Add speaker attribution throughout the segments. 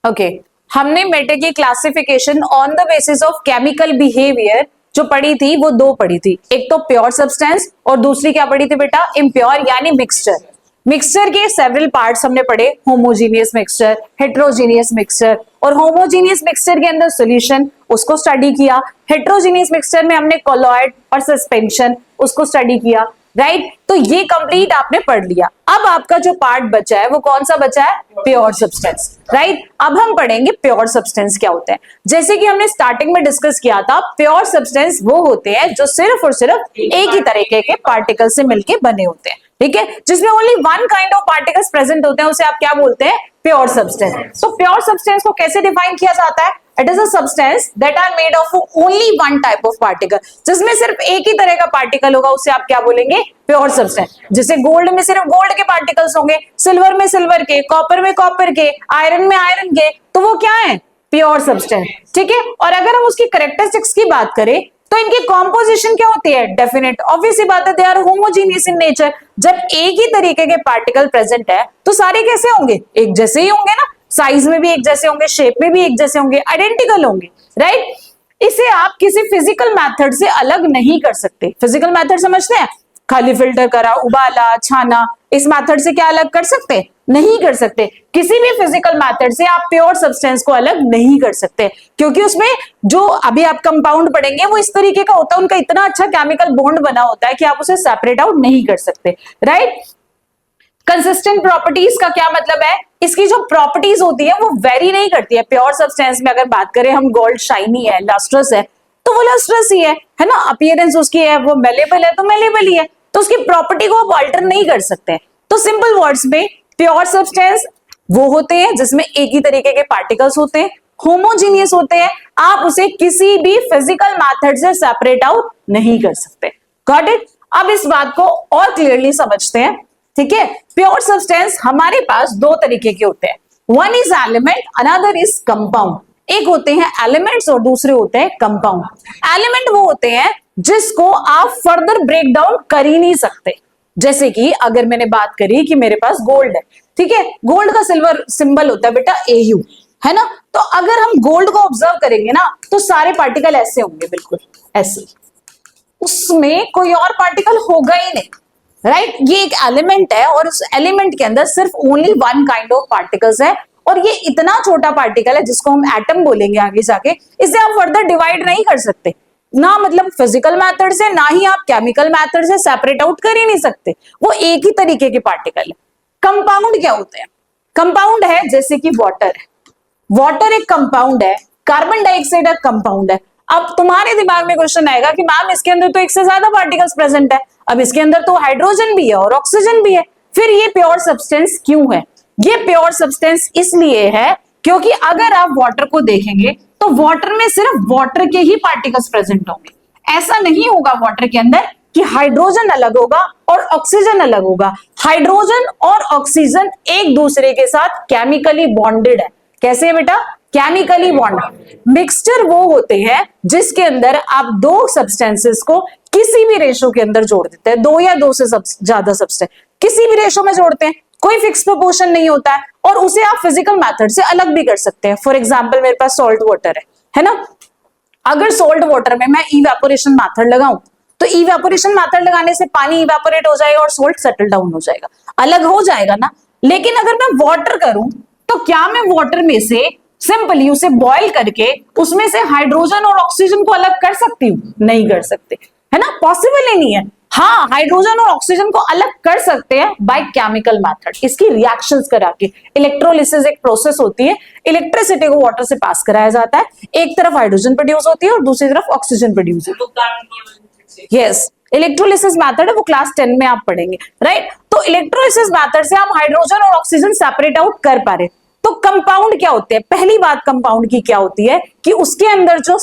Speaker 1: Okay हमने matter की classification on the basis of chemical behaviour जो पढ़ी थी वो दो पढ़ी थी, एक तो प्योर सब्सटेंस और दूसरी क्या पढ़ी थी बेटा, इम्प्योर यानी मिक्सचर। मिक्सचर के सेवरल पार्ट्स हमने पढ़े, होमोजीनियस मिक्सचर, हेट्रोजीनियस मिक्सचर, और होमोजीनियस मिक्सचर के अंदर सॉल्यूशन उसको स्टडी किया, हेट्रोजीनियस मिक्सचर में हमने कोलॉइड और सस्पेंशन उसको स्टडी किया, राइट। तो ये कंप्लीट आपने पढ़ लिया। अब आपका जो पार्ट बचा है वो कौन सा बचा है, प्योर सब्सटेंस, राइट। अब हम पढ़ेंगे प्योर सब्सटेंस क्या होते हैं। जैसे कि हमने स्टार्टिंग में डिस्कस किया था, प्योर सब्सटेंस वो होते हैं जो सिर्फ और सिर्फ एक ही तरीके के पार्टिकल से मिलके बने होते हैं, ठीक है, जिसमें only one kind of particles present होते हैं, उसे आप क्या बोलते हैं, प्योर सब्सटेंस। तो प्योर सब्सटेंस को कैसे डिफाइन किया जाता है, it is a substance that are made of only one type of particle, जिसमें सिर्फ एक ही तरह का पार्टिकल होगा, उसे आप क्या बोलेंगे, प्योर सब्सटेंस। जैसे गोल्ड में सिर्फ गोल्ड के पार्टिकल्स होंगे, सिल्वर में सिल्वर के, कॉपर में कॉपर के, आयरन में आयरन के, तो वो क्या है, प्योर सब्सटेंस, ठीक है। और अगर हम उसकी कैरेक्टरिस्टिक्स की बात करें तो इनकी कॉम्पोजिशन क्या होती है, डेफिनेट, ऑब्वियस बात है, they are homogeneous in nature. जब एक ही तरीके के पार्टिकल प्रेजेंट है तो सारे कैसे होंगे, एक जैसे ही होंगे ना, साइज में भी एक जैसे होंगे, शेप में भी एक जैसे होंगे, आइडेंटिकल होंगे, राइट। इसे आप किसी फिजिकल मेथड से अलग नहीं कर सकते। फिजिकल मेथड समझते हैं, खाली फिल्टर करा, उबाला, छाना, इस मेथड से क्या अलग कर सकते, नहीं कर सकते। किसी भी फिजिकल मेथड से आप प्योर सब्सटेंस को अलग नहीं कर सकते, क्योंकि उसमें जो अभी आप कंपाउंड पढ़ेंगे वो इस तरीके का होता है, उनका इतना अच्छा केमिकल बॉन्ड बना होता है कि आप उसे सेपरेट आउट नहीं कर सकते, राइट। कंसिस्टेंट प्रॉपर्टीज का क्या मतलब है, इसकी जो प्रॉपर्टीज होती है वो वेरी नहीं करती है। प्योर सब्सटेंस में अगर बात करें हम, गोल्ड शाइनी है, लस्ट्रस है, तो वो लस्ट्रस ही है ना, अपीयरेंस उसकी है, वो मेलेबल है तो मेलेबल ही है, तो उसकी प्रॉपर्टी को आप अल्टर नहीं कर सकते। तो सिंपल वर्ड्स में प्योर सब्सटेंस वो होते हैं जिसमें एक ही तरीके के पार्टिकल्स होते हैं, होमोजीनियस होते हैं, आप उसे किसी भी फिजिकल मेथड से सेपरेट आउट नहीं कर सकते। Got it. अब इस बात को और क्लियरली समझते हैं, ठीक है। प्योर सब्सटेंस हमारे पास दो तरीके के होते हैं, one is element, another is compound. एक होते हैं एलिमेंट्स और दूसरे होते हैं कंपाउंड। एलिमेंट वो होते हैं जिसको आप फर्दर ब्रेक डाउन कर ही नहीं सकते। जैसे कि अगर मैंने बात करी कि मेरे पास गोल्ड है, ठीक है, गोल्ड का सिल्वर सिंबल होता है बेटा AU, है ना। तो अगर हम गोल्ड को ऑब्जर्व करेंगे ना तो सारे पार्टिकल ऐसे होंगे, बिल्कुल ऐसे, उसमें कोई और पार्टिकल होगा ही नहीं, राइट। ये एक एलिमेंट है और उस एलिमेंट के अंदर सिर्फ only one kind of particles है, और ये इतना छोटा पार्टिकल है जिसको हम एटम बोलेंगे आगे जाके, इसे आप फर्दर डिवाइड नहीं कर सकते ना, मतलब फिजिकल मेथड से, ना ही आप केमिकल मेथड से सेपरेट आउट कर ही नहीं सकते, वो एक ही तरीके के पार्टिकल है। कंपाउंड क्या होते हैं, कंपाउंड है जैसे कि वाटर है, वाटर एक कंपाउंड है, कार्बन डाइऑक्साइड एक कंपाउंड है। अब तुम्हारे दिमाग में क्वेश्चन आएगा कि मैम इसके अंदर तो एक से ज्यादा पार्टिकल्स प्रेजेंट है, अब इसके अंदर तो हाइड्रोजन भी है और ऑक्सीजन भी है, फिर ये प्योर सब्सटेंस क्यों है। ये प्योर सब्सटेंस इसलिए है क्योंकि अगर आप वाटर को देखेंगे तो वाटर में सिर्फ वाटर के ही पार्टिकल्स प्रेजेंट होंगे। ऐसा नहीं होगा वाटर के अंदर कि हाइड्रोजन अलग होगा और ऑक्सीजन अलग होगा। हाइड्रोजन और ऑक्सीजन एक दूसरे के साथ केमिकली बॉन्डेड है। कैसे है बेटा, केमिकली बॉन्ड। मिक्सचर वो होते हैं जिसके अंदर आप दो सब्सटेंसेस को किसी भी रेशो के अंदर जोड़ देते हैं, दो या दो से ज्यादा सब्सटेंस किसी भी रेशो में जोड़ते हैं, कोई फिक्स प्रोपोर्शन नहीं होता है, और उसे आप फिजिकल मेथड से अलग भी कर सकते हैं। फॉर एग्जांपल मेरे पास सॉल्ट वाटर है ना, अगर सॉल्ट वाटर में मैं इवेपोरेशन मेथड लगाऊं तो इवेपोरेशन मेथड लगाने से पानी इवेपोरेट हो जाएगा और सॉल्ट सेटल डाउन हो जाएगा, अलग हो जाएगा ना। लेकिन अगर मैं वाटर करूं तो क्या मैं वाटर में से सिंपली उसे बॉईल करके उसमें से हाइड्रोजन और ऑक्सीजन को अलग कर सकती हूँ, नहीं कर सकते, है ना, पॉसिबल ही नहीं है। हाँ, हाइड्रोजन और ऑक्सीजन को अलग कर सकते हैं बाय केमिकल मेथड, इसकी रिएक्शंस करा के। इलेक्ट्रोलिसिस एक प्रोसेस होती है, इलेक्ट्रिसिटी को वाटर से पास कराया जाता है, एक तरफ हाइड्रोजन प्रोड्यूस होती है और दूसरी तरफ ऑक्सीजन प्रोड्यूस होती है। यस, इलेक्ट्रोलिसिस मेथड है, वो क्लास 10 में आप पढ़ेंगे, राइट। तो इलेक्ट्रोलिसिस मेथड से हम हाइड्रोजन और ऑक्सीजन सेपरेट आउट कर पा रहे। तो कंपाउंड क्या होते हैं, पहली बात कंपाउंड की क्या होती है कि उसके अंदर जो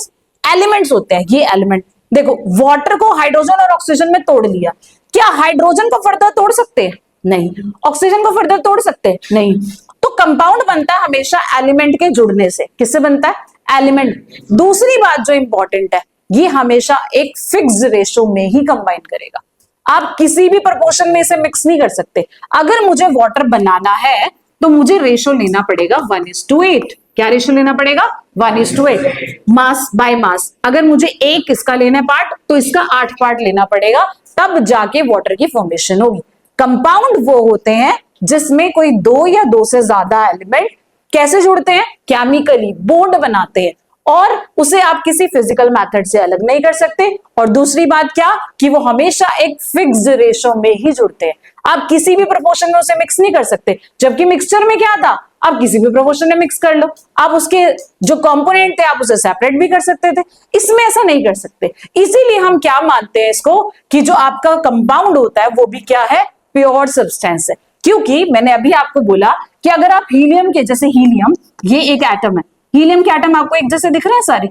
Speaker 1: एलिमेंट्स होते हैं, ये एलिमेंट देखो, वाटर को हाइड्रोजन और ऑक्सीजन में तोड़ लिया, क्या हाइड्रोजन को फर्दर तोड़ सकते हैं, नहीं। ऑक्सीजन को फर्दर तोड़ सकते हैं, नहीं। तो कंपाउंड बनता है हमेशा एलिमेंट के जुड़ने से। किससे बनता है, एलिमेंट। दूसरी बात जो इंपॉर्टेंट है, ये हमेशा एक फिक्स रेशो में ही कंबाइन करेगा, आप किसी भी प्रोपोर्शन में इसे मिक्स नहीं कर सकते। अगर मुझे वाटर बनाना है तो मुझे रेशो लेना पड़ेगा 1:8, क्या रेशियो लेना पड़ेगा? 1:8। मास बाय मास, अगर मुझे एक इसका लेना है पार्ट तो इसका 8 पार्ट लेना पड़ेगा, तब जाके वाटर की फॉर्मेशन होगी। कंपाउंड वो होते हैं जिसमें कोई 2 या 2 से ज्यादा एलिमेंट कैसे जुड़ते हैं? केमिकली बॉन्ड बनाते हैं, और उसे आप किसी फिजिकल मेथड से अलग नहीं कर सकते। और दूसरी बात क्या, कि वो हमेशा एक फिक्स्ड रेशो में ही जुड़ते हैं, आप किसी भी प्रोपोर्शन में उसे मिक्स नहीं कर सकते। जबकि मिक्सचर में क्या था, आप किसी भी प्रोपोर्शन में मिक्स कर लो, आप उसके जो कंपोनेंट थे आप उसे सेपरेट भी कर सकते थे। इसमें ऐसा नहीं कर सकते, इसीलिए हम क्या मानते हैं इसको, कि जो आपका कंपाउंड होता है वो भी क्या है? प्योर सब्सटेंस है। क्योंकि मैंने अभी आपको बोला कि अगर आप हीलियम के, जैसे हीलियम ये एक एटम है, हीलियम के एटम आपको एक जैसे दिख रहे हैं सारे,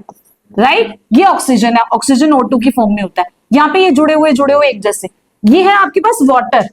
Speaker 1: राइट? ये ऑक्सीजन है, ऑक्सीजन O2 की फॉर्म में होता है, यहाँ पे ये जुड़े हुए एक जैसे। ये है आपके पास वाटर,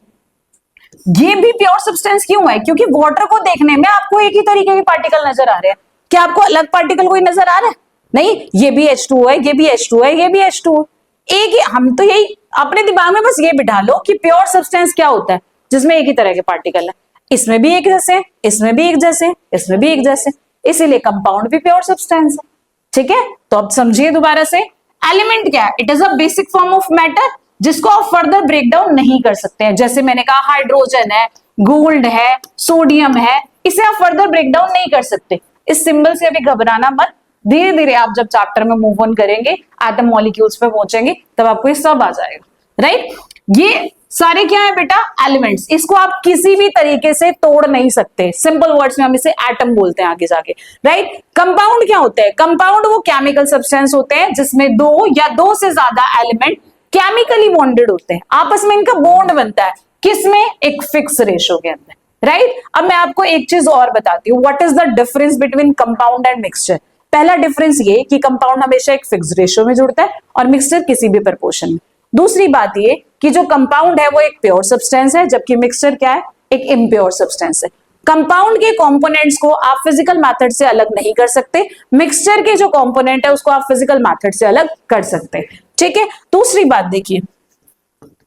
Speaker 1: ये भी प्योर सब्सटेंस क्यों है? क्योंकि वाटर को देखने में आपको एक ही तरीके के पार्टिकल नजर आ रहे हैं। क्या आपको अलग पार्टिकल कोई नजर आ रहा है? नहीं, ये भी H2 है, ये भी H2 है, ये भी H2 है। एक ही, हम तो यही अपने दिमाग में बस ये बिठा लो कि प्योर सब्सटेंस क्या होता है, जिसमें एक ही तरह के पार्टिकल है। इसमें भी एक जैसे, इसमें भी एक जैसे, इसमें भी एक जैसे, इसीलिए कंपाउंड भी प्योर सब्सटेंस है। ठीक है, तो अब समझिए दोबारा से, एलिमेंट क्या है? It is a basic form of matter जिसको आप फर्दर ब्रेक डाउन नहीं कर सकते हैं। जैसे मैंने कहा हाइड्रोजन है, गोल्ड है, सोडियम है, इसे आप फर्दर ब्रेक डाउन नहीं कर सकते। इस सिंबल से अभी घबराना मत, धीरे धीरे आप जब चैप्टर में मूव ऑन करेंगे, एटम मॉलिक्यूल्स पे पहुंचेंगे, तब आपको ये सब आ जाएगा, राइट? ये सारे क्या है बेटा? एलिमेंट्स। इसको आप किसी भी तरीके से तोड़ नहीं सकते, सिंपल वर्ड्स में हम इसे एटम बोलते हैं आगे जाके, राइट? कंपाउंड क्या होते हैं? कंपाउंड वो केमिकल सब्सटेंस होते हैं जिसमें 2 या 2 से ज्यादा एलिमेंट केमिकली बॉन्डेड होते हैं, आपस में इनका बॉन्ड बनता है, किसमें? एक फिक्स रेशो के अंदर, राइट? अब मैं आपको एक चीज और बताती हूँ, what is the difference between compound and mixture. पहला डिफरेंस ये कि कंपाउंड हमेशा एक फिक्स रेशो में जुड़ता है और मिक्सचर किसी भी प्रपोर्शन में। दूसरी बात ये कि जो कंपाउंड है वो एक प्योर सब्सटेंस है, जबकि मिक्सचर क्या है? एक इम्प्योर सब्सटेंस है। कंपाउंड के कंपोनेंट्स को आप फिजिकल मेथड से अलग नहीं कर सकते, मिक्सचर के जो कंपोनेंट है उसको आप फिजिकल मेथड से अलग कर सकते हैं। ठीक है, दूसरी बात देखिए,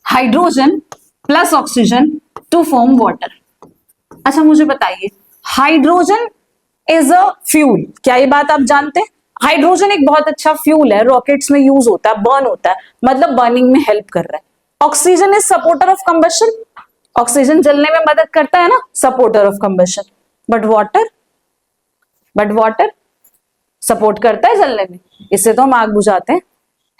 Speaker 1: hydrogen plus oxygen to form water. अच्छा मुझे बताइए, हाइड्रोजन इज अ फ्यूल, क्या ये बात आप जानते हैं? हाइड्रोजन एक बहुत अच्छा फ्यूल है, रॉकेट्स में यूज होता है, बर्न होता है, मतलब बर्निंग में हेल्प कर रहा है। Oxygen is supporter of combustion, oxygen जलने में मदद करता है ना, supporter of combustion. But water support करता है जलने में, इससे तो हम आग बुझाते हैं,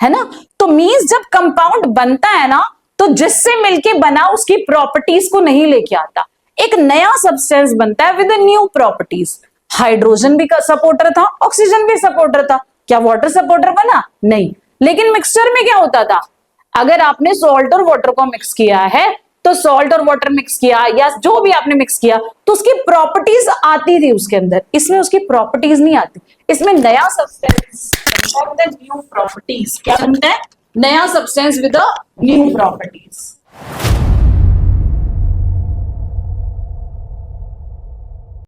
Speaker 1: है ना? तो मींस जब कंपाउंड बनता है ना, तो जिससे मिलके बना उसकी प्रॉपर्टीज को नहीं लेके आता, एक नया सब्सटेंस बनता है विद न्यू प्रॉपर्टीज। हाइड्रोजन भी सपोर्टर था, ऑक्सीजन भी सपोर्टर था, क्या वाटर सपोर्टर बना? नहीं। लेकिन मिक्सचर में क्या होता था, अगर आपने सॉल्ट और वाटर को मिक्स किया है, तो सॉल्ट और वाटर मिक्स किया या जो भी आपने मिक्स किया, तो उसकी प्रॉपर्टीज आती थी उसके अंदर, इसमें उसकी प्रॉपर्टीज नहीं आती। इसमें नया सब्सटेंस न्यू प्रॉपर्टीज क्या बनता है? नया सब्सटेंस विद न्यू प्रॉपर्टीज।